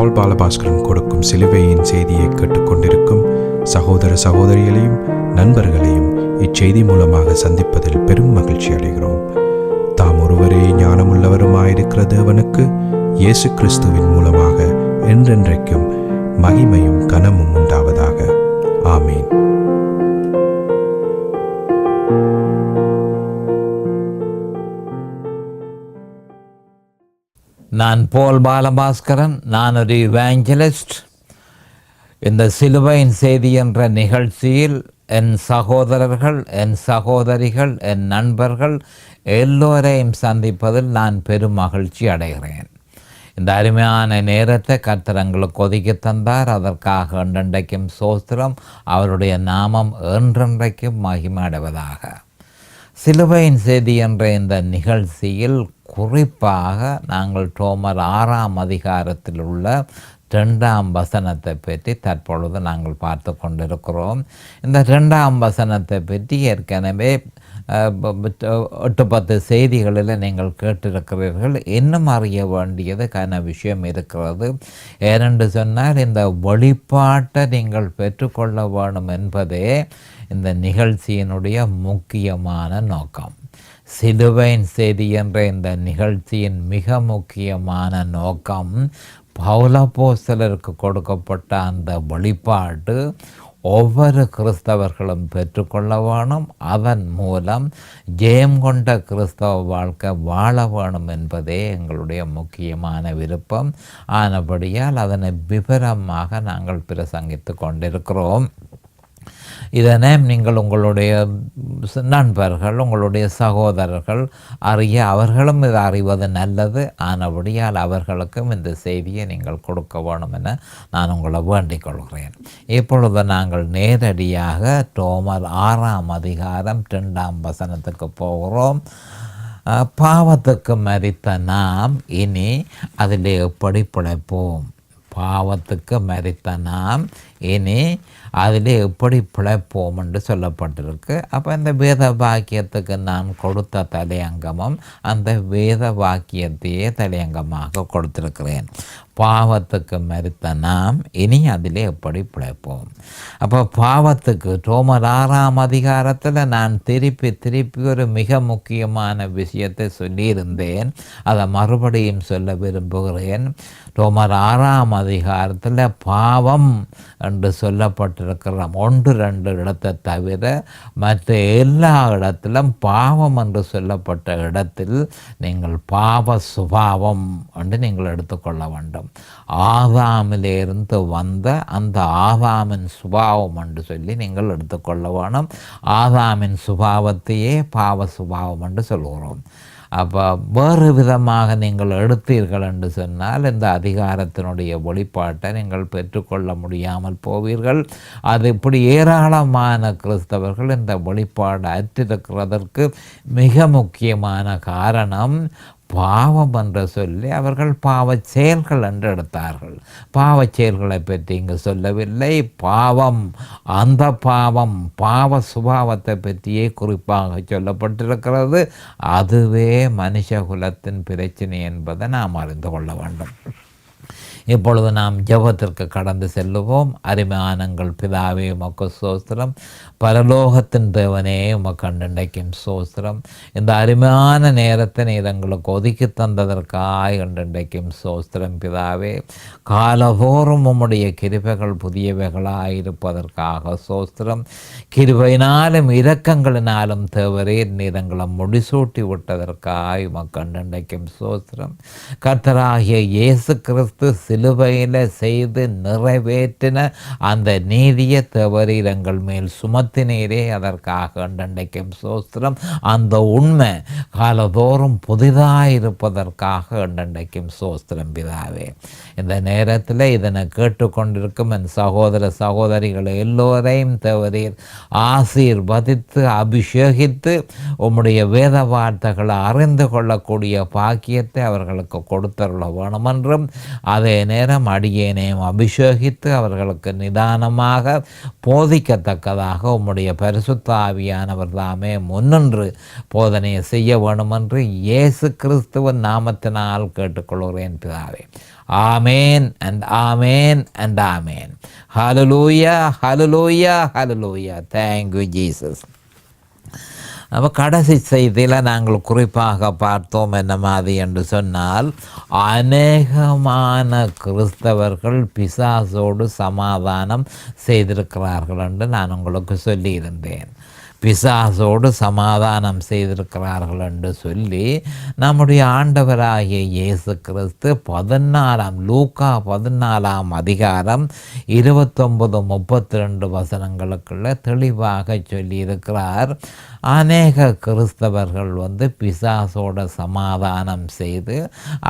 பால் பாலபாஸ்கரன் கொடுக்கும் சிலுவையின் செய்தியை கேட்டுக்கொண்டிருக்கும் சகோதர சகோதரிகளையும் நண்பர்களையும் இச்செய்தி மூலமாக சந்திப்பதில் பெரும் மகிழ்ச்சி அடைகிறோம். தாம் ஒருவரே ஞானமுள்ளவருமாயிருக்கிற தேவனுக்கு இயேசு கிறிஸ்துவின் மூலமாக என்றென்றைக்கும் மகிமையும் கனமும் உண்டாவதாக. ஆமீன். நான் பால் பாலபாஸ்கரன். நான் ஒரு இவாஞ்சலிஸ்ட். இந்த சிலுவையின் செய்தி என்ற நிகழ்ச்சியில் என் சகோதரர்கள், என் சகோதரிகள், என் நண்பர்கள் எல்லோரையும் சந்திப்பதில் நான் பெரும் மகிழ்ச்சி அடைகிறேன். இந்த அருமையான நேரத்தை கர்த்தர் எங்களுக்கு ஒதுக்கி தந்தார். அதற்காக என்றென்றைக்கும் ஸ்தோத்திரம். அவருடைய நாமம் என்றென்றைக்கும் மகிமை அடைவதாக. சிலுவையின் செய்தி என்ற இந்த நிகழ்ச்சியில் குறிப்பாக நாங்கள் ரோமர் 6ஆம் அதிகாரத்தில் உள்ள 2ஆம் வசனத்தை பற்றி தற்பொழுது நாங்கள் பார்த்து கொண்டிருக்கிறோம். இந்த 2ஆம் வசனத்தை பற்றி ஏற்கனவே 8-10 செய்திகளில் நீங்கள் கேட்டிருக்கிறீர்கள். இன்னும் அறிய வேண்டியது விஷயம் இருக்கிறது. ஏனென்று சொன்னால் இந்த வெளிப்பாட்டை நீங்கள் பெற்றுக்கொள்ள வேண்டும் என்பதே இந்த நிகழ்ச்சியினுடைய முக்கியமான நோக்கம். சிலுவையின் செய்தி என்ற இந்த நிகழ்ச்சியின் மிக முக்கியமான நோக்கம் பவுலப்போஸ்தலருக்கு கொடுக்கப்பட்ட அந்த வெளிப்பாடு ஒவ்வொரு கிறிஸ்தவர்களும் பெற்றுக்கொள்ள வேணும். அதன் மூலம் ஜெயம் கொண்ட கிறிஸ்தவ வாழ்க்கை வாழ வேணும் என்பதே எங்களுடைய முக்கியமான விருப்பம். ஆனபடியால் அதனை விவரமாக நாங்கள் பிரசங்கித்து கொண்டிருக்கிறோம். இதனை நீங்கள் உங்களுடைய நண்பர்கள், உங்களுடைய சகோதரர்கள் அறிய அவர்களும் இதை அறிவது நல்லது. ஆனபடியால் அவர்களுக்கும் இந்த செய்தியை நீங்கள் கொடுக்க வேணும் என நான் உங்களை வேண்டிக் கொள்கிறேன். இப்பொழுது நாங்கள் நேரடியாக ரோமர் 6ஆம் அதிகாரம் 2ஆம் வசனத்துக்கு போகிறோம். பாவத்துக்கு மரித்த நாம் இனி அதில் எப்படி பிழைப்போம்? பாவத்துக்கு மரித்த நாம் இனி அதில் எப்படி பிழைப்போம் என்று சொல்லப்பட்டிருக்கு. அப்போ இந்த வேத வாக்கியத்துக்கு நான் கொடுத்த தலையங்கமும் அந்த வேத வாக்கியத்தையே தலையங்கமாக கொடுத்திருக்கிறேன். பாவத்துக்கு மரித்த நாம் இனி அதில் எப்படி பிழைப்போம்? அப்போ பாவத்துக்கு ரோமர் 6ஆம் அதிகாரத்தில் நான் திருப்பி ஒரு மிக முக்கியமான விஷயத்தை சொல்லியிருந்தேன். அதை மறுபடியும் சொல்ல விரும்புகிறேன். ரோமர் 6ஆம் அதிகாரத்தில் பாவம் என்று சொல்லப்பட்டிருக்கிற 1-2 இடத்தை தவிர மற்ற எல்லா இடத்திலும் பாவம் என்று சொல்லப்பட்ட இடத்தில் நீங்கள் பாவ சுபாவம் என்று நீங்கள் எடுத்துக்கொள்ள வேண்டும். ஆதாமிலிருந்து வந்த அந்த ஆதாமின் சுபாவம் என்று சொல்லி நீங்கள் எடுத்துக்கொள்ள வேணும். ஆதாமின் சுபாவத்தையே பாவ சுபாவம் என்று சொல்கிறோம். அப்போ வேறு விதமாக நீங்கள் எடுத்தீர்கள் என்று சொன்னால் இந்த அதிகாரத்தினுடைய வெளிப்பாட்டை நீங்கள் பெற்றுக்கொள்ள முடியாமல் போவீர்கள். அது இப்படி ஏராளமான கிறிஸ்தவர்கள் இந்த வெளிப்பாடு அற்றிருக்கிறதற்கு மிக முக்கியமான காரணம் பாவம் என்று சொல்லி அவர்கள் பாவச் செயல்கள் என்று எடுத்தார்கள். பாவச் செயல்களை பற்றி இங்கு சொல்லவில்லை. பாவம், அந்த பாவம் பாவ சுபாவத்தை பற்றியே குறிப்பாக சொல்லப்பட்டிருக்கிறது. அதுவே மனுஷ குலத்தின் பிரச்சனை என்பதை நாம் அறிந்து கொள்ள வேண்டும். இப்பொழுது நாம் ஜெபத்திற்கு கடந்து செல்லுவோம். அருமையானங்கள் பிதாவே உமக்கு ஸ்தோத்திரம். பரலோகத்தின் தேவனே உமக்கு அன்றைக்கும் ஸ்தோத்திரம். இந்த அருமையான நேரத்தை நீர் எங்களுக்கு ஒதுக்கி தந்ததற்காக அன்றைக்கும் ஸ்தோத்திரம் பிதாவே. காலதோறும் உம்முடைய கிருபைகள் புதியவைகளாயிருப்பதற்காக ஸ்தோத்திரம். கிருபையினாலும் இரக்கங்களினாலும் தேவரீர் நீர் எங்களை முடிசூட்டி விட்டதற்காக உமக்கு அன்றைக்கும் ஸ்தோத்திரம். கர்த்தராகிய இயேசு கிறிஸ்து சிலுவையில் செய்து நிறைவேற்றின அந்த நீதியை தேவரீர் எங்கள் மேல் சுமத்தினீரே, அதற்காக அன்றைக்கும் ஸ்தோத்திரம். அந்த உண்மை காலதோறும் புதிதாயிருப்பதற்காக அன்றைக்கும் ஸ்தோத்திரம் பிதாவே. இந்த நேரத்தில் இதனை கேட்டுக்கொண்டிருக்கும் என் சகோதர சகோதரிகள் எல்லோரையும் தேவரீர் ஆசீர்வதித்து அபிஷேகித்து உம்முடைய வேத வார்த்தைகளை அறிந்து கொள்ளக்கூடிய பாக்கியத்தை அவர்களுக்கு கொடுத்தருள வேணுமென்றும் அதே நேரம் அடியேனையும் அபிஷேகித்து அவர்களுக்கு நிதானமாக போதிக்கத்தக்கதாக உம்முடைய பரிசுத்த ஆவியானவர் தாமே முன்னின்று போதனையை செய்ய வேண்டுமென்று இயேசு கிறிஸ்துவின் நாமத்தினால் கேட்டுக்கொள்கிறேன் பிதாவே. ஆமேன் and amen and amen. Hallelujah, hallelujah, hallelujah. Thank you Jesus. அப்போ கடைசி செய்தியில் நாங்கள் குறிப்பாக பார்த்தோம் என்ன மாதிரி என்று சொன்னால், அநேகமான கிறிஸ்தவர்கள் பிசாசோடு சமாதானம் செய்திருக்கிறார்கள் என்று நான் உங்களுக்கு சொல்லியிருந்தேன். பிசாசோடு சமாதானம் செய்திருக்கிறார்கள் என்று சொல்லி நம்முடைய ஆண்டவராகிய இயேசு கிறிஸ்து லூக்கா 14 அதிகாரம் 29-32 வசனங்களுக்குள்ள தெளிவாக சொல்லியிருக்கிறார். அநேக கிறிஸ்தவர்கள் பிசாசோட சமாதானம் செய்து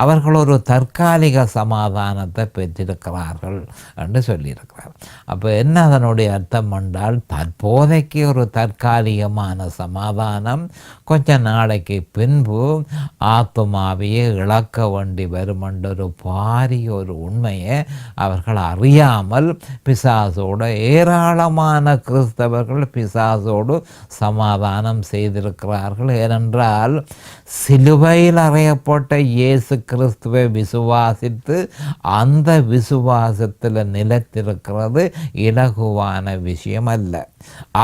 அவர்கள் ஒரு தற்காலிக சமாதானத்தை பெற்றிருக்கிறார்கள் என்று சொல்லியிருக்கிறார். அப்போ என்ன அதனுடைய அர்த்தம் என்றால், தற்போதைக்கு ஒரு தற்காலிகமான சமாதானம் கொஞ்ச நாளைக்கு பின்பு ஆத்துமாவையே இழக்க வேண்டி வரும் என்ற ஒரு பாரிய ஒரு உண்மையை அவர்கள் அறியாமல் பிசாசோடு ஏராளமான கிறிஸ்தவர்கள் பிசாசோடு சமாதானம் செய்திருக்கிறார்கள். ஏனென்றால் சிலுவையில் அறையப்பட்ட இயேசு கிறிஸ்துவை விசுவாசித்து அந்த விசுவாசத்தில் நிலைத்திருக்கிறது இலகுவான விஷயம் அல்ல.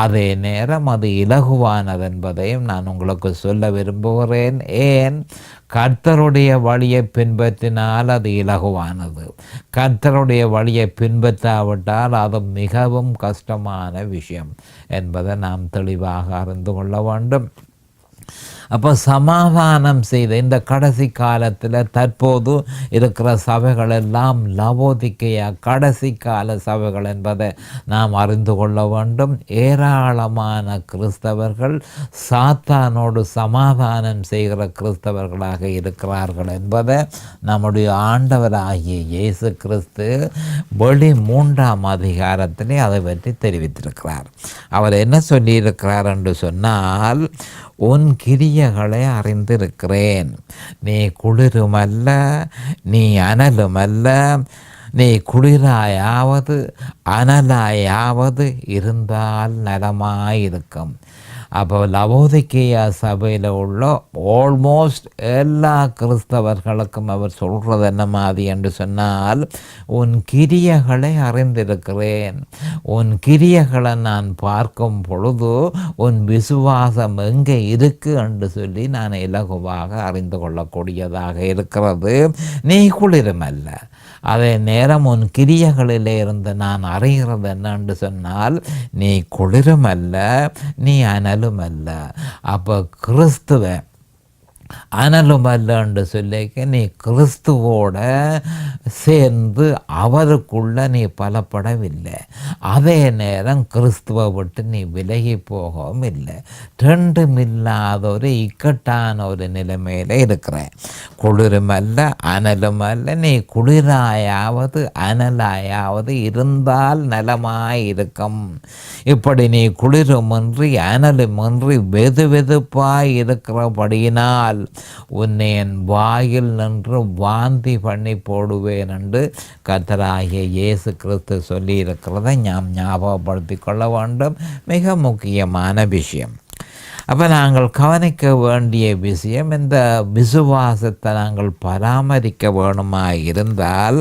அதே நேரம் அது இலகுவானது என்பதையும் நான் உங்களுக்கு சொல்ல விரும்புகிறேன். ஏன்? கர்த்தருடைய வழியை பின்பற்றினால் அது இலகுவானது. கர்த்தருடைய வழியை பின்பற்றாவிட்டால் அது மிகவும் கஷ்டமான விஷயம் என்பதை நாம் தெளிவாக அறிந்து கொள்ள வேண்டும். அப்போ சமாதானம் செய்த இந்த கடைசி காலத்தில் தற்போது இருக்கிற சபைகள் எல்லாம் லவோதிக்கேயா கடைசி கால சபைகள் என்பதை நாம் அறிந்து கொள்ள வேண்டும். ஏராளமான கிறிஸ்தவர்கள் சாத்தானோடு சமாதானம் செய்கிற கிறிஸ்தவர்களாக இருக்கிறார்கள் என்பதை நம்முடைய ஆண்டவராகிய இயேசு கிறிஸ்து வெளி 3 அதிகாரத்திலே அதை பற்றி தெரிவித்திருக்கிறார். அவர் என்ன சொல்லியிருக்கிறார் என்று சொன்னால், உன் கிரியைகளை அறிந்திருக்கிறேன். நீ குளிருமல்ல, நீ அனலுமல்ல. நீ குளிராயாவது அனலாயாவது இருந்தால் நலமாயிருக்கும். அப்போ லவோதிக்கேயா சபையில் உள்ள ஆல்மோஸ்ட் எல்லா கிறிஸ்தவர்களுக்கும் அவர் சொல்கிறது என்ன மாதிரி என்று சொன்னால், உன் கிரியைகளை அறிந்திருக்கிறேன். உன் கிரியைகளை நான் பார்க்கும் பொழுது உன் விசுவாசம் எங்கே இருக்கு என்று சொல்லி நான் இலகுவாக அறிந்து கொள்ளக்கூடியதாக இருக்கிறது. நீ குளிருமல்ல. அதே நேரம் உன் கிரியைகளிலே இருந்து நான் அறிகிறது என்னன்னு சொன்னால், நீ குளிருமல்ல, நீ அனலுமல்ல. அப்போ கிறிஸ்துவ அனலுமல்லன்னு சொல்லிக்க நீ கிறிஸ்துவோட சேர்ந்து அவருக்குள்ள நீ பலப்படவில்லை. அதே நேரம் கிறிஸ்துவை விட்டு நீ விலகி போகவும் இல்லை. ரெண்டும் இல்லாத ஒரு இக்கட்டான ஒரு நிலைமையில் இருக்கிற. குளிருமல்ல அனலுமல்ல. நீ குளிராயாவது அனலாயாவது இருந்தால் நலமாயிருக்கும். இப்படி நீ குளிருமின்றி அனலுமின்றி வெது வெதுப்பாய் இருக்கிறபடியினால் உன்னை என் வாயில் நின்று வாந்தி பண்ணி போடுவேன் என்று கர்த்தராகிய இயேசு கிறிஸ்து சொல்லி இருக்கிறதை நாம் ஞாபகப்படுத்திக் கொள்ள வேண்டும். மிக முக்கியமான விஷயம். அப்போ நாங்கள் கவனிக்க வேண்டிய விஷயம், இந்த விசுவாசத்தை நாங்கள் பராமரிக்க வேணுமா இருந்தால்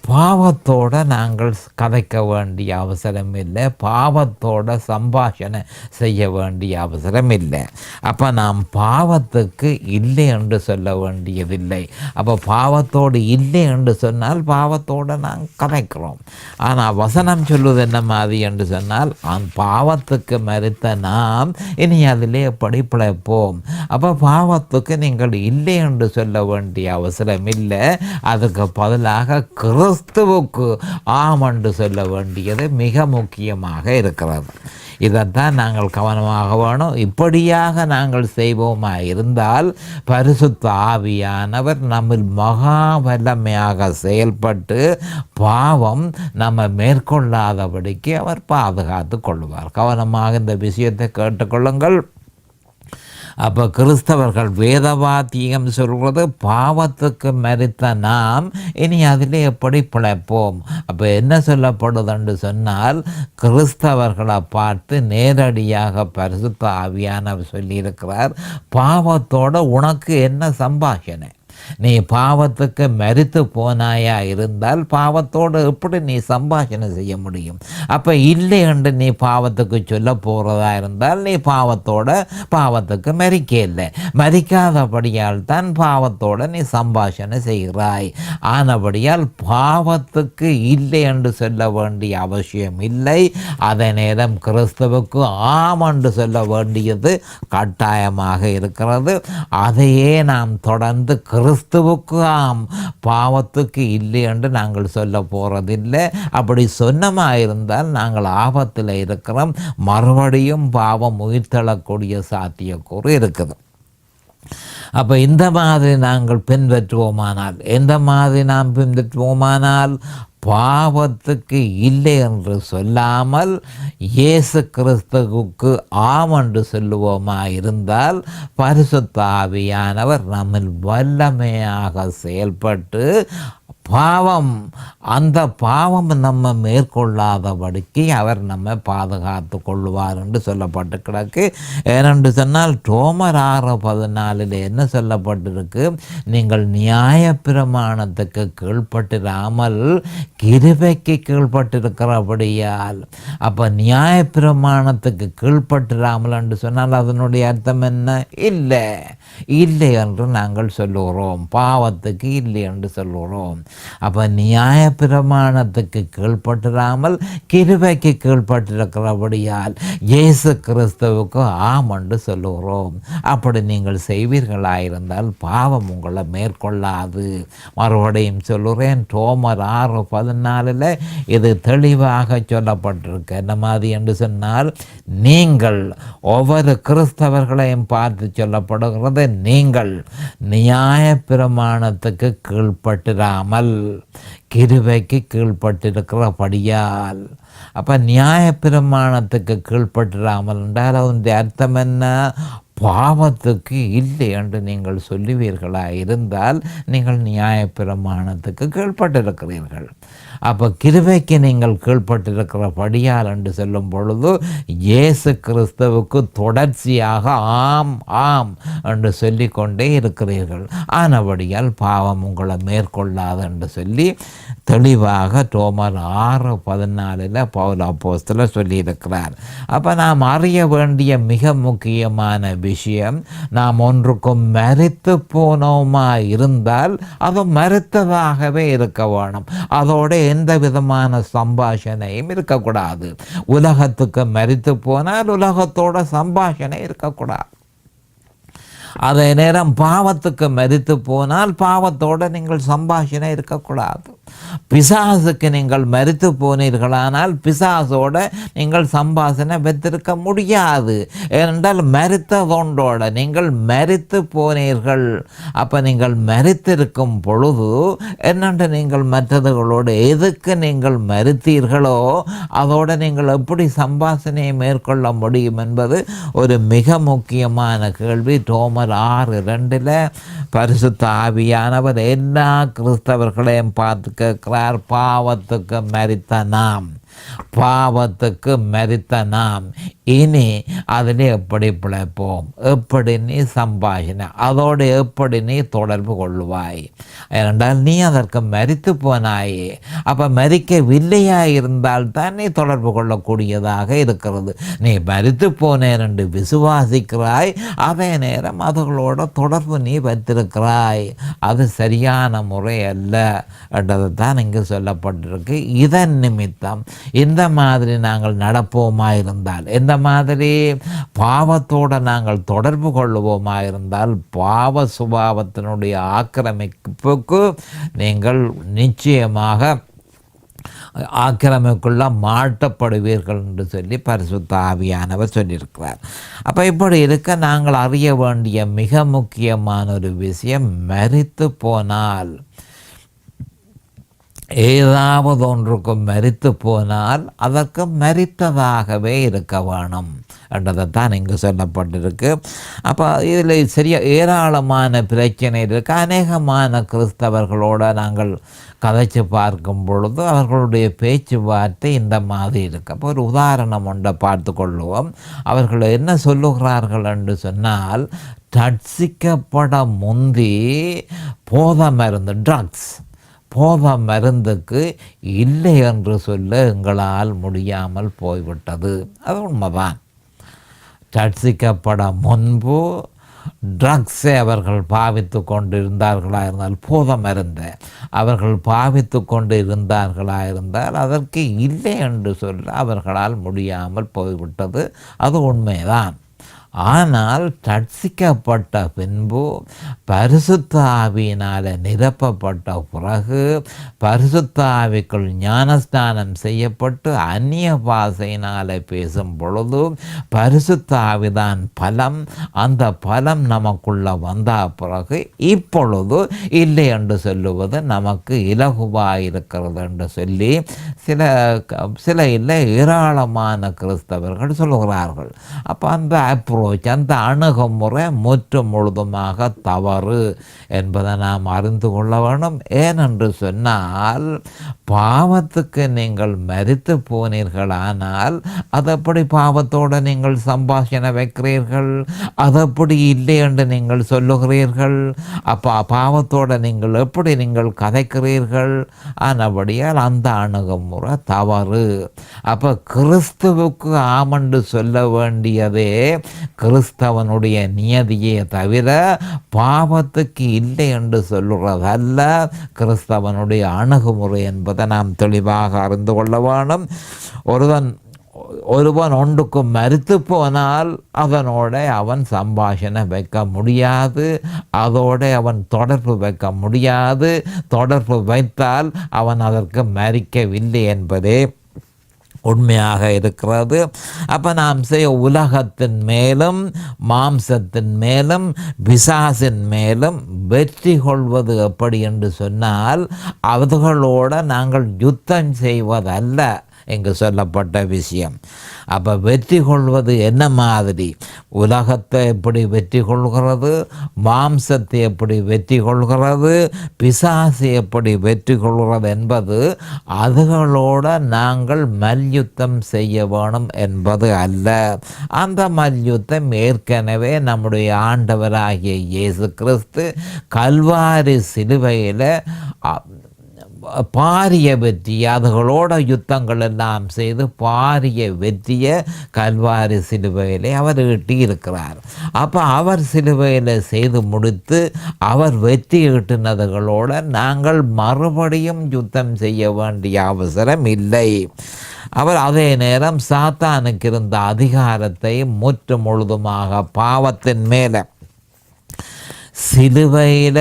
பாவத்தோடு நாங்கள் கதைக்க வேண்டிய அவசரம் இல்லை. பாவத்தோட சம்பாஷணை செய்ய வேண்டிய அவசரம் இல்லை. அப்போ நாம் பாவத்துக்கு இல்லை என்று சொல்ல வேண்டியதில்லை. அப்போ பாவத்தோடு இல்லை என்று சொன்னால் பாவத்தோடு நாங்கள் கதைக்கிறோம். ஆனால் வசனம் சொல்லுவது என்ன மாதிரி என்று சொன்னால், பாவத்துக்கு மறுத்த நாம் இனி அதிலே எப்படி பிழைப்போம். அப்போ பாவத்துக்கு நீங்கள் இல்லை என்று சொல்ல வேண்டிய அவசரம் இல்லை. அதுக்கு பதிலாக கிறிஸ்துவுக்கு ஆம் என்று சொல்ல வேண்டியது மிக முக்கியமாக இருக்கிறது. இதைத்தான் நாங்கள் கவனமாக வேணும். இப்படியாக நாங்கள் செய்வோமா இருந்தால் பரிசுத்த ஆவியானவர் நம்மில் மகா வல்லமையாக செயல்பட்டு பாவம் நம்ம மேற்கொள்ளாதபடிக்கு அவர் பாதுகாத்து கொள்வார். கவனமாக இந்த விஷயத்தை கேட்டுக்கொள்ளுங்கள். அப்போ கிறிஸ்தவர்கள் வேதவாத்தியம் சொல்கிறது, பாவத்துக்கு மரித்த நாம் இனி அதில் எப்படி பிழைப்போம். அப்போ என்ன சொல்லப்படுதுன்னு சொன்னால், கிறிஸ்தவர்களை பார்த்து நேரடியாக பரிசுத்த ஆவியானவர் சொல்லியிருக்கிறார், பாவத்தோட உனக்கு என்ன சம்பாஷணை, நீ பாவத்துக்கு மரித்து போனாயா இருந்தால் பாவத்தோடு எப்படி நீ சம்பாஷணை செய்ய முடியும்? அப்போ இல்லை என்று நீ பாவத்துக்கு சொல்ல போகிறதா இருந்தால் நீ பாவத்துக்கு மரிக்க இல்லை. மரிக்காதபடியால் தான் பாவத்தோடு நீ சம்பாஷணை செய்கிறாய். ஆனபடியால் பாவத்துக்கு இல்லை என்று சொல்ல வேண்டிய அவசியம் இல்லை. அதே நேரம் கிறிஸ்துவுக்கு ஆம் என்று சொல்ல வேண்டியது கட்டாயமாக இருக்கிறது. அதையே நாம் தொடர்ந்து கிறிஸ்துவுக்கு ஆம், பாவத்துக்கு இல்லை என்று நாங்கள் சொல்ல போகிறதில்லை. அப்படி சொன்னமாயிருந்தால் நாங்கள் ஆபத்தில் இருக்கிறோம். மறுபடியும் பாவம் உயிர்த்தெழக்கூடிய சாத்தியக்கூறு இருக்குது. அப்போ இந்த மாதிரி நாங்கள் பின்பற்றுவோமானால், எந்த மாதிரி நாம் பின்பற்றுவோமானால், பாவத்துக்கு இல்லை என்று சொல்லாமல் இயேசு கிறிஸ்துவுக்கு ஆம் என்று சொல்லுவோமா இருந்தால் பரிசுத்த ஆவியானவர் நம்மில் வல்லமையாக செயல்பட்டு அந்த பாவம் நம்ம மேற்கொள்ளாதபடிக்கு அவர் நம்ம பாதுகாத்து கொள்வார் என்று சொல்லப்பட்டு கிடக்கு. ஏனென்று சொன்னால் ரோமர் 6:14 என்ன சொல்லப்பட்டிருக்கு? நீங்கள் நியாயப்பிரமாணத்துக்கு கீழ்ப்பட்டிராமல் கிருபைக்கு கீழ்ப்பட்டிருக்கிறபடியால். அப்போ நியாயப்பிரமாணத்துக்கு கீழ்ப்பட்டிராமல் என்று சொன்னால் அதனுடைய அர்த்தம் என்ன? இல்லை என்று நாங்கள் சொல்லுகிறோம். பாவத்துக்கு இல்லை என்று சொல்லுகிறோம். அப்போ நியாயப்பிரமாணத்துக்கு கீழ்ப்பட்டிராமல் கிருபைக்கு கீழ்ப்பட்டிருக்கிறபடியால் இயேசு கிறிஸ்துவுக்கு ஆம் என்று சொல்லுகிறோம். அப்படி நீங்கள் செய்வீர்களாயிருந்தால் பாவம் உங்களை மேற்கொள்ளாது. மறுபடியும் சொல்லுகிறேன், ரோமர் 6:14 இது தெளிவாக சொல்லப்பட்டிருக்கு. என்ன மாதிரி என்று சொன்னால், நீங்கள் ஒவ்வொரு கிறிஸ்தவர்களையும் பார்த்து சொல்லப்படுகிறது, நீங்கள் நியாயப்பிரமாணத்துக்கு கீழ்ப்பட்டிராமல் கிருபைக்கு கீழ்ப்பட்டிருக்கிறபடியால். அப்போ நியாயப்பிரமாணத்துக்கு கீழ்ப்பட்டிராமல் என்றால் அதனுடைய அர்த்தம் என்ன? பாவத்துக்கு இல்லை என்று நீங்கள் சொல்லுவீர்களா இருந்தால் நீங்கள் நியாயப்பிரமாணத்துக்கு கீழ்ப்பட்டிருக்கிறீர்கள். அப்போ கிருபைக்கு நீங்கள் கீழ்ப்பட்டிருக்கிறபடியால் என்று சொல்லும் பொழுது இயேசு கிறிஸ்துவுக்கு தொடர்ச்சியாக ஆம் ஆம் என்று சொல்லிக்கொண்டே இருக்கிறீர்கள். ஆனபடியால் பாவம் உங்களை மேற்கொள்ளாது என்று சொல்லி தெளிவாக ரோமர் 6:14 பவுல் அப்போஸ்தலர் சொல்லியிருக்கிறார். அப்போ நாம் அறிய வேண்டிய மிக முக்கியமான விஷயம், நாம் ஒன்றுக்கும் மரித்து போனோமா இருந்தால் அது மரித்ததாகவே இருக்க வேணும். அதோட எந்த விதமான சம்பாஷணையும் இருக்கக்கூடாது. உலகத்துக்கு மரித்து போனால் உலகத்தோட சம்பாஷணை இருக்கக்கூடாது. அதே நேரம் பாவத்துக்கு மரித்து போனால் பாவத்தோடு நீங்கள் சம்பாஷணை இருக்கக்கூடாது. பிசாசுக்கு நீங்கள் மரித்து போனீர்களானால் பிசாசோட நீங்கள் சம்பாஷணை வைத்திருக்க முடியாது. ஏனென்றால் மரித்ததொன்றோட நீங்கள் மரித்து போனீர்கள். அப்போ நீங்கள் மரித்திருக்கும் பொழுது என்னென்று நீங்கள் மற்றவர்களோடு எதுக்கு நீங்கள் மரித்தீர்களோ அதோடு நீங்கள் எப்படி சம்பாஷணையை மேற்கொள்ள முடியும் என்பது ஒரு மிக முக்கியமான கேள்வி. ரோமர் 6:2 பரிசுத்த ஆவியானவர் எல்லா கிறிஸ்தவர்களையும் பார்த்து கேட்கிறார், பாவத்துக்கு மரித்த நாம் இனி அதில் எப்படி பிழைப்போம்? எப்படி நீ சம்பாஷணை, அதோடு எப்படி நீ தொடர்பு கொள்ளுவாய்? ஏனென்றால் நீ அதற்கு மரித்து போனாயே. அப்போ மரிக்கவில்லையா இருந்தால் தான் நீ தொடர்பு கொள்ளக்கூடியதாக இருக்கிறது. நீ மரித்து போனேன் என்று விசுவாசிக்கிறாய், அதே நேரம் அதுகளோட தொடர்பு நீ வைத்திருக்கிறாய். அது சரியான முறை அல்ல என்றது தான் இங்கு சொல்லப்பட்டிருக்கு. இதன் நிமித்தம் இந்த மாதிரி நாங்கள் நடப்போமா இருந்தால், இந்த மாதிரி பாவத்தோடு நாங்கள் தொடர்பு கொள்ளுவோமா இருந்தால் பாவ சுபாவத்தினுடைய ஆக்கிரமிப்புக்கு நீங்கள் நிச்சயமாக ஆக்கிரமிக்குள்ள மாட்டப்படுவீர்கள் என்று சொல்லி பரிசுத்த ஆவியானவர் சொல்லியிருக்கிறார். அப்போ இப்படி இருக்க நாங்கள் அறிய வேண்டிய மிக முக்கியமான ஒரு விஷயம், மரித்து போனால், ஏதாவது ஒன்றுக்கும் மரித்து போனால் அதற்கு மரித்ததாகவே இருக்க வேணும் என்றதைத்தான் இங்கு சொல்லப்பட்டிருக்கு. அப்போ இதில் ஏராளமான பிரச்சனை இருக்குது. அநேகமான கிறிஸ்தவர்களோடு நாங்கள் கதைச்சு பார்க்கும் பொழுது அவர்களுடைய பேச்சுவார்த்தை இந்த மாதிரி இருக்குது. அப்போ ஒரு உதாரணம் ஒன்றை பார்த்து கொள்ளுவோம். அவர்கள் என்ன சொல்லுகிறார்கள் என்று சொன்னால், ரட்சிக்கப்பட முந்தி போதை மருந்து போதை மருந்துக்கு இல்லை என்று சொல்ல எங்களால் முடியாமல் போய்விட்டது. அது உண்மைதான். ரட்சிக்கப்பட முன்பு ட்ரக்ஸை அவர்கள் பாவித்து கொண்டு இருந்தார்களாக இருந்தால், போதை மருந்தை அவர்கள் பாவித்து கொண்டு இருந்தார்களாக இருந்தால் அதற்கு இல்லை என்று சொல்ல அவர்களால் முடியாமல் போய்விட்டது. அது உண்மைதான். ஆனால் ரட்சிக்கப்பட்ட பின்பு பரிசுத்த ஆவியினால் நிரப்பப்பட்ட பிறகு பரிசுத்த ஆவிக்குள் ஞானஸ்நானம் செய்யப்பட்டு அந்நிய பாஷையினால் பேசும் பொழுது பரிசுத்த ஆவிதான் பலம். அந்த பலம் நமக்குள்ள வந்த பிறகு இப்பொழுது இல்லை என்று சொல்லுவது நமக்கு இலகுவாக இருக்கிறது என்று சொல்லி சில இல்லை ஏராளமான கிறிஸ்தவர்கள் சொல்லுகிறார்கள். அப்போ அந்த அணுகுமுறை முற்றும் முழுதுமாக தவறு என்பதை நாம் அறிந்து கொள்ள வேண்டும். ஏனென்று சொன்னால், பாவத்துக்கு நீங்கள் மரித்து போனீர்களானால் அதப்படி பாவத்தோடு நீங்கள் சம்பாஷணை வைக்கிறீர்கள், அதப்படி இல்லை என்று நீங்கள் சொல்லுகிறீர்கள். அப்போ பாவத்தோடு நீங்கள் எப்படி நீங்கள் கதைக்கிறீர்கள்? ஆனபடியால் அந்த அணுகுமுறை தவறு. அப்போ கிறிஸ்துவுக்கு ஆமென்று சொல்ல வேண்டியதே கிறிஸ்தவனுடைய நியதியே தவிர பாவத்துக்கு இல்லை என்று சொல்லுறதல்ல கிறிஸ்தவனுடைய அணுகுமுறை என்பதை நாம் தெளிவாக அறிந்து கொள்ள வேண்டும். ஒருவன் ஒன்றுக்கு மரித்து போனால் அதனோட அவன் சம்பாஷணை வைக்க முடியாது, அதோட அவன் தொடர்பு வைக்க முடியாது. தொடர்பு வைத்தால் அவன் அதற்கு மரிக்கவில்லை என்பதே உண்மையாக இருக்கிறது. அப்போ நாம் செய்ய உலகத்தின் மேலும் மாம்சத்தின் மேலும் பிசாசின் மேலும் வெற்றி கொள்வது எப்படி என்று சொன்னால், அவர்களோடு நாங்கள் யுத்தம் செய்வதல்ல இங்கு சொல்லப்பட்ட விஷயம். அப்போ வெற்றி கொள்வது என்ன மாதிரி? உலகத்தை எப்படி வெற்றி கொள்கிறது, மாம்சத்தை எப்படி வெற்றி கொள்கிறது, பிசாசு எப்படி வெற்றி கொள்கிறது என்பது அதுகளோடு நாங்கள் மல்யுத்தம் செய்ய வேணும் என்பது அல்ல. அந்த மல்யுத்தம் ஏற்கனவே நம்முடைய ஆண்டவராகிய இயேசு கிறிஸ்து கல்வாரி சிலுவையில் பாரிய வெற்றி, அதுகளோட யுத்தங்கள் எல்லாம் செய்து பாரிய வெற்றியை கல்வாரி சிலுவையிலே அவர் ஈட்டி இருக்கிறார். அப்போ அவர் சிலுவையில் செய்து முடித்து அவர் வெற்றி ஈட்டினதுகளோடு நாங்கள் மறுபடியும் யுத்தம் செய்ய வேண்டிய அவசரம் இல்லை. அவர் அதே நேரம் சாத்தானுக்கு இருந்த அதிகாரத்தை முற்று முழுதுமாக பாவத்தின் மேலே சிலுவையில்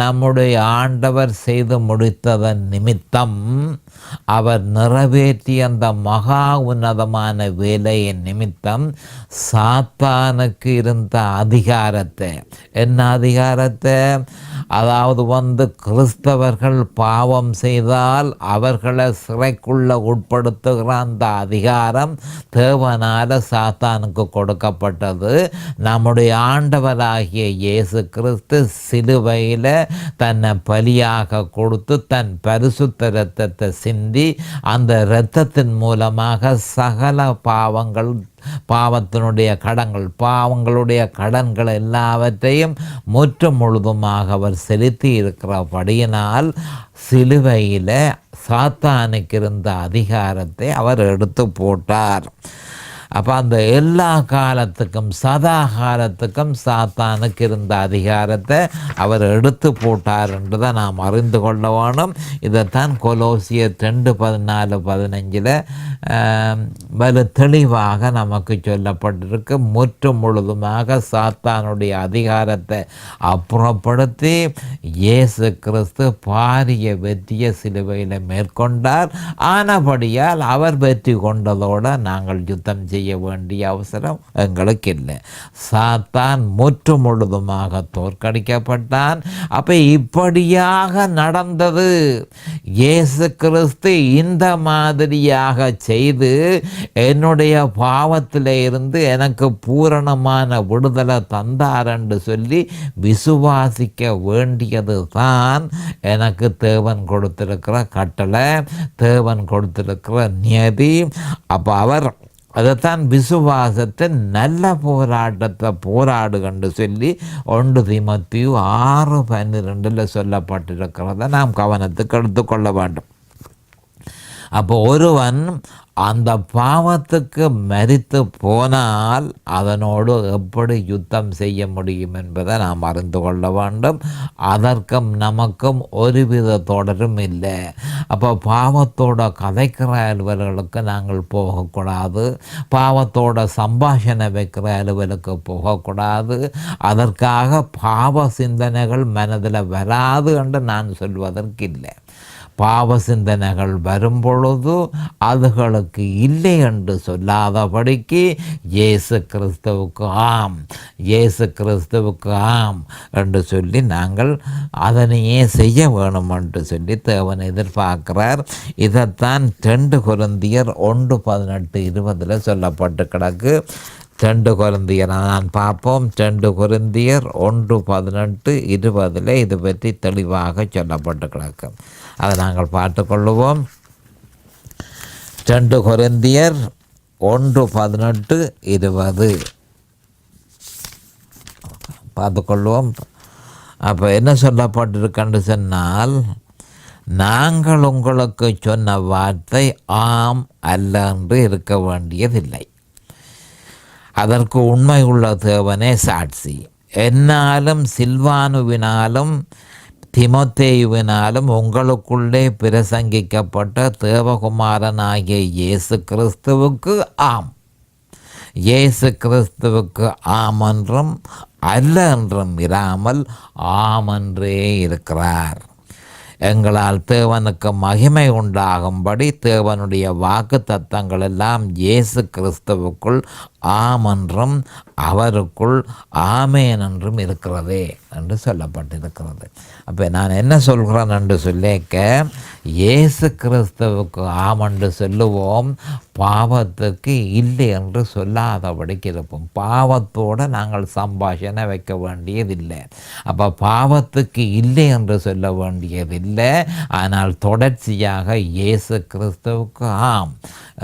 நம்முடைய ஆண்டவர் செய்து முடித்ததன் நிமித்தம் அவர் நிறைவேற்றிய அந்த மகா உன்னதமான வேலையின் நிமித்தம் சாத்தானுக்கு இருந்த அதிகாரத்தை, என்ன அதிகாரத்தை? அதாவது கிறிஸ்தவர்கள் பாவம் செய்தால் அவர்களை சிறைக்குள்ள உட்படுத்துகிற அந்த அதிகாரம் தேவனால சாத்தானுக்கு கொடுக்கப்பட்டது. நம்முடைய ஆண்டவராகிய இயேசு கிறிஸ்து சிலுவையில் தன்னை பலியாக கொடுத்து தன் பரிசுத்த இரத்தத்தை சிந்தி அந்த இரத்தத்தின் மூலமாக சகல பாவத்தினுடைய பாவங்களுடைய கடன்கள் எல்லாவற்றையும் முற்று முழுதுமாக அவர் செலுத்தி இருக்கிறபடியினால் சிலுவையில் சாத்தானுக்கு இருந்த அதிகாரத்தை அவர் எடுத்து போட்டார். அப்போ அந்த எல்லா காலத்துக்கும் சதா காலத்துக்கும் சாத்தானுக்கு இருந்த அதிகாரத்தை அவர் எடுத்து போட்டார் என்றதை நாம் அறிந்து கொள்ள வேணும். இதைத்தான் கொலோசியர் 2:14-15 வலு தெளிவாக நமக்கு சொல்லப்பட்டிருக்கு. முற்று முழுதுமாக சாத்தானுடைய அதிகாரத்தை அப்புறப்படுத்தி இயேசு கிறிஸ்து பாரிய வெற்றியை சிலுவையில் மேற்கொண்டார். ஆனபடியால் அவர் வெற்றி கொண்டதோடு நாங்கள் யுத்தம் செய்ய வேண்டிய அவசரம் எங்களுக்கு இல்லை. சாத்தான் முற்று முழுதுமாக தோற்கடிக்கப்பட்டான். அப்போ இப்படியாக நடந்தது. இயேசு கிறிஸ்து இந்த மாதிரியாக செய்து என்னுடைய பாவத்தில் இருந்து எனக்கு பூரணமான விடுதலை தந்தார் என்று சொல்லி விசுவாசிக்க வேண்டியது தான் எனக்கு தேவன் கொடுத்திருக்கிற கட்டளை, தேவன் கொடுத்திருக்கிற நியதி. அப்போ அவர் அதைத்தான் விசுவாசத்தின் நல்ல போராட்டத்தை போராடு கண்டு சொல்லி 1 தீமோத்தேயு 6:12 சொல்லப்பட்டிருக்கிறத நாம் கவனத்துக்கு எடுத்துக்கொள்ள வேண்டும். அப்போ ஒருவன் அந்த பாவத்துக்கு மரித்து போனால் அதனோடு எப்படி யுத்தம் செய்ய முடியும் என்பதை நாம் அறிந்து கொள்ள வேண்டும். அதற்கும் நமக்கும் ஒருவித தொடரும் இல்லை. அப்போ பாவத்தோட கதைக்கிற அலுவல்களுக்கு நாங்கள் போகக்கூடாது, பாவத்தோட சம்பாஷணை வைக்கிற அலுவலுக்கு போகக்கூடாது. அதற்காக பாவ சிந்தனைகள் மனதில் வராது என்று நான் சொல்வதற்கு இல்லை. பாவ சிந்தனைகள் வரும்பொழுது அதுகளுக்கு இல்லை என்று சொல்லாதபடிக்கு இயேசு கிறிஸ்துவுக்கு ஆம், இயேசு கிறிஸ்துவுக்கு ஆம் என்று சொல்லி நாங்கள் அதனையே செய்ய வேணும் என்று சொல்லி தேவன் எதிர்பார்க்கிறார். இதைத்தான் 2 கொரிந்தியர் 1:18-20 சொல்லப்பட்டு கிடக்கு. 2 கொரிந்தியர் நான் பார்ப்போம். 2 கொரிந்தியர் 1:18-20 இது பற்றி தெளிவாக சொல்லப்பட்டு கிடக்கு. அதை நாங்கள் பார்த்துக்கொள்ளுவோம். 2 கொரிந்தியர் 1:18-20 பார்த்துக்கொள்வோம். அப்போ என்ன சொல்லப்பட்டிருக்கன்னு சொன்னால், நாங்கள் உங்களுக்கு சொன்ன வார்த்தை ஆம் அல்ல என்று இருக்க வேண்டியதில்லை. அதற்கு உண்மை உள்ள தேவனே சாட்சி. என்னாலும் சில்வானுவினாலும் தீமோத்தேயுவினாலும் உங்களுக்குள்ளே பிரசங்கிக்கப்பட்ட தேவகுமாரனாகிய இயேசு கிறிஸ்துவுக்கு ஆம். இயேசு கிறிஸ்துவுக்கு ஆம் என்றும் அல்ல என்றும் இராமல் ஆமென்றே இருக்கிறார். எங்களால் தேவனுக்கு மகிமை உண்டாகும்படி தேவனுடைய வாக்கு தத்தங்கள் எல்லாம் இயேசு கிறிஸ்துவுக்குள் ஆம் என்றும் அவருக்குள் ஆமேன் என்றும் இருக்கிறதே என்று சொல்லப்பட்டிருக்கிறது. அப்போ நான் என்ன சொல்கிறேன் என்று சொல்லிக்க, இயேசு கிறிஸ்துவுக்கு ஆம் என்று சொல்லுவோம், பாவத்துக்கு இல்லை என்று சொல்லாதபடிக்கு இருப்போம். பாவத்தோடு நாங்கள் சம்பாஷணை வைக்க வேண்டியதில்லை. அப்போ பாவத்துக்கு இல்லை என்று சொல்ல வேண்டியதில்லை. ஆனால் தொடர்ச்சியாக இயேசு கிறிஸ்துவுக்கு ஆம்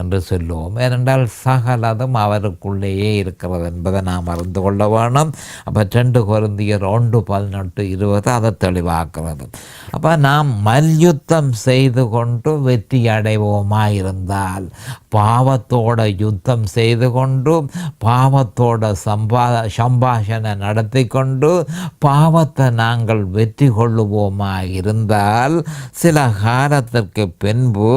என்று சொல்லுவோம். ஏனென்றால் சகலதும் அவருக்குள்ளேயே இருக்கிறது என்பதை நாம் அறிந்து கொள்ள வேணும். அப்போ 2 கொரிந்தியர் 1:18-20 அதை தெளிவாக்குறது. அப்போ நாம் மல்யுத்தம் செய்து கொண்டு வெற்றி அடைவோமாயிருந்தால், பாவத்தோட யுத்தம் செய்து கொண்டு பாவத்தோட சம்பாஷணை நடத்தி கொண்டு பாவத்தை நாங்கள் வெற்றி கொள்ளுவோமாயிருந்தால், சில காலத்திற்கு பின்பு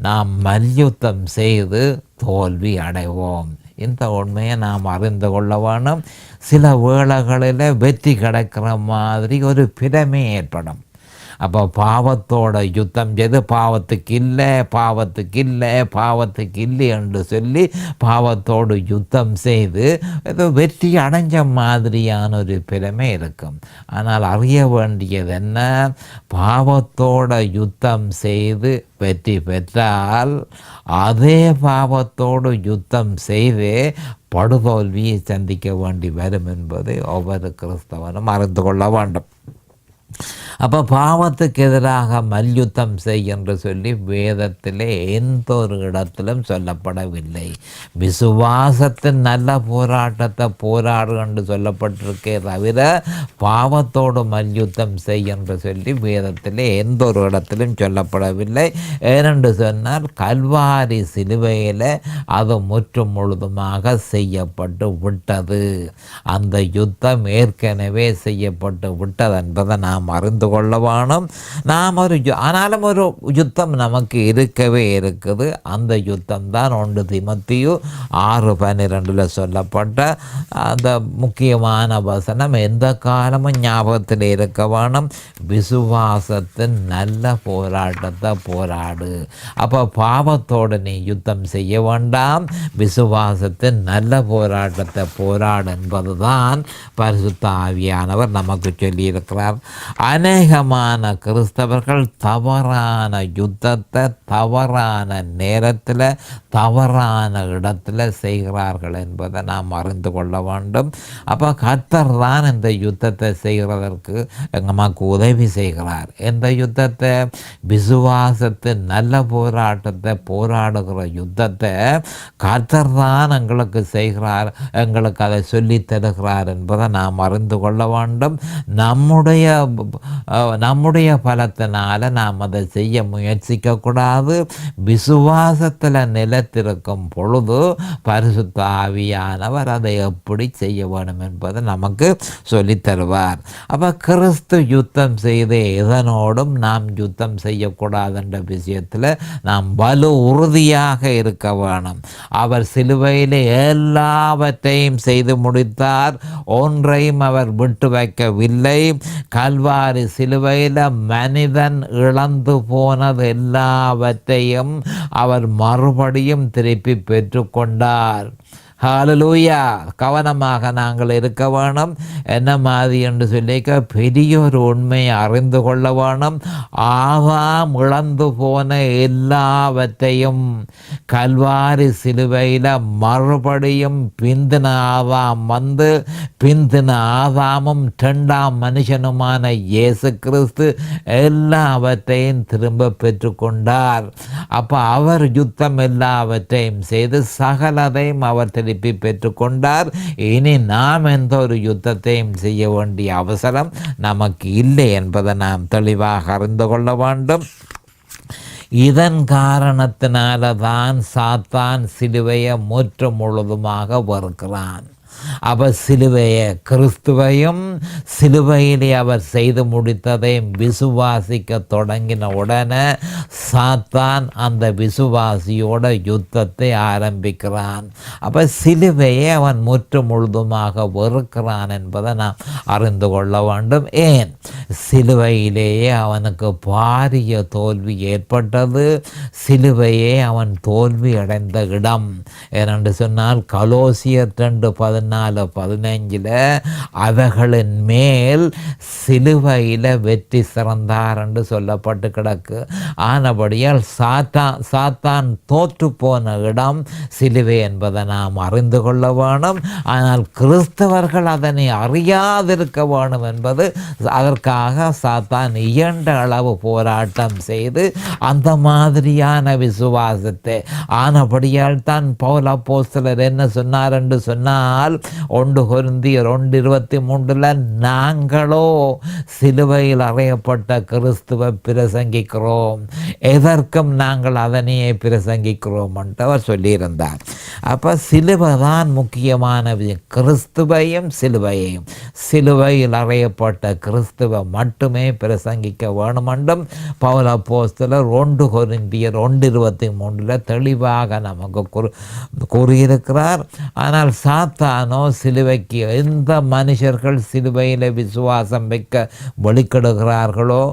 நாம் மல்யுத்தம் செய்து தோல்வி அடைவோம். இந்த உண்மையை நாம் அறிந்து கொள்ள வேணும். சில வேளைகளில் வெற்றி கிடைக்கிற மாதிரி ஒரு பிரமை ஏற்படும். அப்போ பாவத்தோட யுத்தம் செய்து பாவத்துக்கு இல்லை பாவத்துக்கு இல்லை பாவத்துக்கு இல்லை என்று சொல்லி பாவத்தோடு யுத்தம் செய்து ஏதோ வெற்றி அடைஞ்ச மாதிரியான ஒரு பிரமை இருக்கும். ஆனால் அறிய வேண்டியது என்ன, பாவத்தோட யுத்தம் செய்து வெற்றி பெற்றால் அதே பாவத்தோடு யுத்தம் செய்து படுதோல்வியை சந்திக்க வேண்டி வரும் என்பதை ஒவ்வொரு கிறிஸ்தவனும் அறிந்து கொள்ள வேண்டும். அப்போ பாவத்துக்கு எதிராக மல்யுத்தம் செய் என்று சொல்லி வேதத்திலே எந்த ஒரு இடத்திலும் சொல்லப்படவில்லை. விசுவாசத்தின் நல்ல போராட்டத்தை போராடு என்று சொல்லப்பட்டிருக்கே தவிர பாவத்தோடு மல்யுத்தம் செய் என்று சொல்லி வேதத்திலே எந்த ஒரு இடத்திலும் சொல்லப்படவில்லை. ஏனென்று சொன்னால் கல்வாரி சிலுவையில் அது முற்றும் முழுதுமாக செய்யப்பட்டு விட்டது. அந்த யுத்தம் ஏற்கனவே செய்யப்பட்டு விட்டது என்பதை நாம் அறிந்து கொள்ள வேணும். நாம் ஆனாலும் ஒரு யுத்தம் நமக்கு இருக்கவே இருக்குது. அந்த யுத்தம் தான் 1 தீமோத்தேயு 6:12 சொல்லப்பட்ட அந்த முக்கியமான வசனம் எந்த காலமும் ஞாபகத்தில் இருக்க வேணும். விசுவாசத்தின் நல்ல போராட்டத்தை போராடு. அப்போ பாவத்தோடு நீ யுத்தம் செய்ய வேண்டாம், விசுவாசத்தின் நல்ல போராட்டத்தை போராடு என்பதுதான் பரிசுத்த ஆவியானவர் நமக்கு சொல்லியிருக்கிறார். அநேகமான கிறிஸ்தவர்கள் தவறான யுத்தத்தை தவறான நேரத்தில் தவறான இடத்துல செய்கிறார்கள் என்பதை நாம் அறிந்து கொள்ள வேண்டும். அப்போ கர்த்தர் தான் இந்த யுத்தத்தை செய்கிறதற்கு நமக்கு உதவி செய்கிறார். இந்த யுத்தத்தை விசுவாசத்தின் நல்ல போராட்டத்தை போராடுகிற யுத்தத்தை கர்த்தர் தான் எங்களுக்கு செய்கிறார், எங்களுக்கு அதை சொல்லித் தருகிறார் என்பதை நாம் அறிந்து கொள்ள வேண்டும். நம்முடைய பலத்தினால நாம் அதை செய்ய முயற்சிக்கக்கூடாது. விசுவாசத்தில் நிலைத்திருக்கும் பொழுது பரிசுத்த ஆவியானவர் அதை எப்படி செய்ய வேண்டும் என்பதை நமக்கு சொல்லித் தருவார். அப்போ கிறிஸ்து யுத்தம் செய்து எதனோடும் நாம் யுத்தம் செய்யக்கூடாது என்ற விஷயத்தில் நாம் வலு உறுதியாக இருக்க வேணும். அவர் சிலுவையில் எல்லாவற்றையும் செய்து முடித்தார், ஒன்றையும் அவர் விட்டு வைக்கவில்லை. கல்வாரி சிலுவையில் மனிதன் இழந்து போனது எல்லாவற்றையும் அவர் மறுபடியும் திருப்பி பெற்றுக்கொண்டார். ஹல்லேலூயா. கவனமாக நாங்கள் இருக்க வேணும். என்ன மாதிரி என்று சொல்லிக்க பெரிய ஒரு உண்மையை அறிந்து கொள்ள வேணும். ஆதாம் இழந்து போன எல்லாவற்றையும் கல்வாரி சிலுவையில் மறுபடியும் பிந்தின ஆதாம் வந்து பிந்தின ஆதாமும் 2ஆம் மனுஷனுமான இயேசு கிறிஸ்து எல்லாவற்றையும் திரும்ப பெற்றுக்கொண்டார். அப்போ அவர் யுத்தம் எல்லாவற்றையும் செய்து சகலதையும் அவர் திருப்பி பெற்றுக்கொண்டார். இனி நாம் எந்த ஒரு யுத்தத்தையும் செய்ய வேண்டிய அவசரம் நமக்கு இல்லை என்பதை நாம் தெளிவாக அறிந்து கொள்ள வேண்டும். இதன் காரணத்தினால தான் சாத்தான் சிலுவையை முற்று முழுதுமாக வெறுக்கிறான். அவர் சிலுவையை கிறிஸ்துவையும் சிலுவையிலே அவர் செய்து முடித்ததையும் விசுவாசிக்க தொடங்கின உடனே சாத்தான் அந்த விசுவாசியோட யுத்தத்தை ஆரம்பிக்கிறான். அப்போ சிலுவையை அவன் முற்று முழுதுமாக வெறுக்கிறான் என்பதை நாம் அறிந்து கொள்ள வேண்டும். ஏன்? சிலுவையிலேயே அவனுக்கு பாரிய தோல்வி ஏற்பட்டது. சிலுவையே அவன் தோல்வி அடைந்த இடம். ஏனென்று சொன்னால் கொலோசியர் 2:14-15 அவைகளின் மேல் சிலுவையில் வெற்றி சிறந்தார் என்று சொல்லப்பட்டு கிடக்கு. ஆனபடியால் சாத்தான் தோற்று போன இடம் சிலுவை என்பதை நாம் அறிந்து கொள்ள வேணும். ஆனால் கிறிஸ்தவர்கள் அதனை அறியாதிருக்க வேணும் என்பது அதற்காக சாத்தான் இயன்ற அளவு போராட்டம் செய்து அந்த மாதிரியான விசுவாசத்தை ஆனபடியால் தான் பவுல் அப்போஸ்தலர் என்ன சொன்னார் என்று சொன்னால் 1 கொரிந்தியர் 2:23 நாங்களோ சிலுவையில் அறையப்பட்ட கிறிஸ்துவை பிரசங்கிக்கிறோம், எதற்கும் நாங்கள் அதனையே பிரசங்கிக்கிறோம் என்று அவர் சொல்லியிருந்தார். அப்போ சிலுவை தான் முக்கியமான கிறிஸ்துவையும் சிலுவையில் அறையப்பட்ட கிறிஸ்துவை மட்டுமே பிரசங்கிக்க வேணுமென்றும் பவுல் அப்போஸ்தலர் 1 கொரிந்தியர் 2:23 தெளிவாக நமக்கு கூறியிருக்கிறார். ஆனால் சாத்தானோ சிலுவைக்கு எந்த மனுஷர்கள் சிலுவையில் விசுவாசம் வைக்க வெளிக்கிடுகிறார்களோ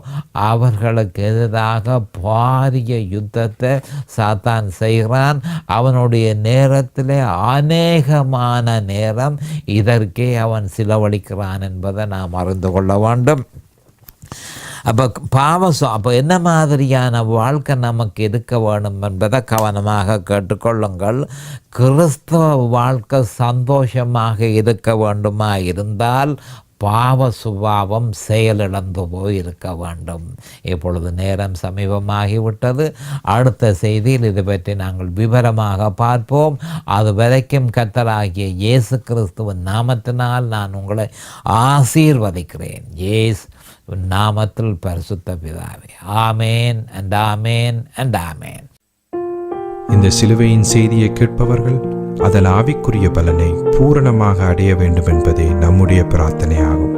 அவர்களுக்கு எதிராக பாரிய யுத்தத்தை சாத்தான் செய்கிறான். அவனுடைய நேரத்தில் அநேகமான நேரம் இதற்கே அவன் செலவழிக்கிறான் என்பதை நாம் அறிந்து கொள்ள வேண்டும். அப்போ என்ன மாதிரியான வாழ்க்கை நமக்கு இருக்க வேணும் என்பதை கவனமாக கேட்டுக்கொள்ளுங்கள். கிறிஸ்தவ வாழ்க்கை சந்தோஷமாக இருக்க வேண்டுமா இருந்தால் பாவ சுபாவம் செயலிழந்து போய் இருக்க வேண்டும். இப்பொழுது நேரம் சமீபமாகிவிட்டது. அடுத்த செய்தியில் இது பற்றி நாங்கள் விவரமாக பார்ப்போம். அது வரைக்கும் கர்த்தராகிய இயேசு கிறிஸ்துவின் நாமத்தினால் நான் உங்களை ஆசீர்வதிக்கிறேன். இயேசு நாமத்தில் பரிசுத்த பிதாவே. ஆமேன் அண்ட் ஆமேன் அண்ட் ஆமேன். இந்த சிலுவையின் செய்தியை கேட்பவர்கள் அதன் ஆவிக்குரிய பலனை பூரணமாக அடைய வேண்டும் என்பதே நம்முடைய பிரார்த்தனையாகும்.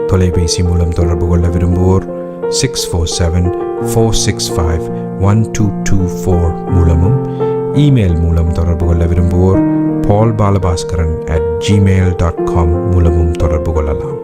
தொலைபேசி மூலம் தொடர்பு கொள்ள விரும்புவோர் 647-465-1224 மூலமும், இமெயில் மூலம் தொடர்பு கொள்ள விரும்புவோர் paulbalabhaskaran@gmail.com மூலமும் தொடர்பு கொள்ளலாம்.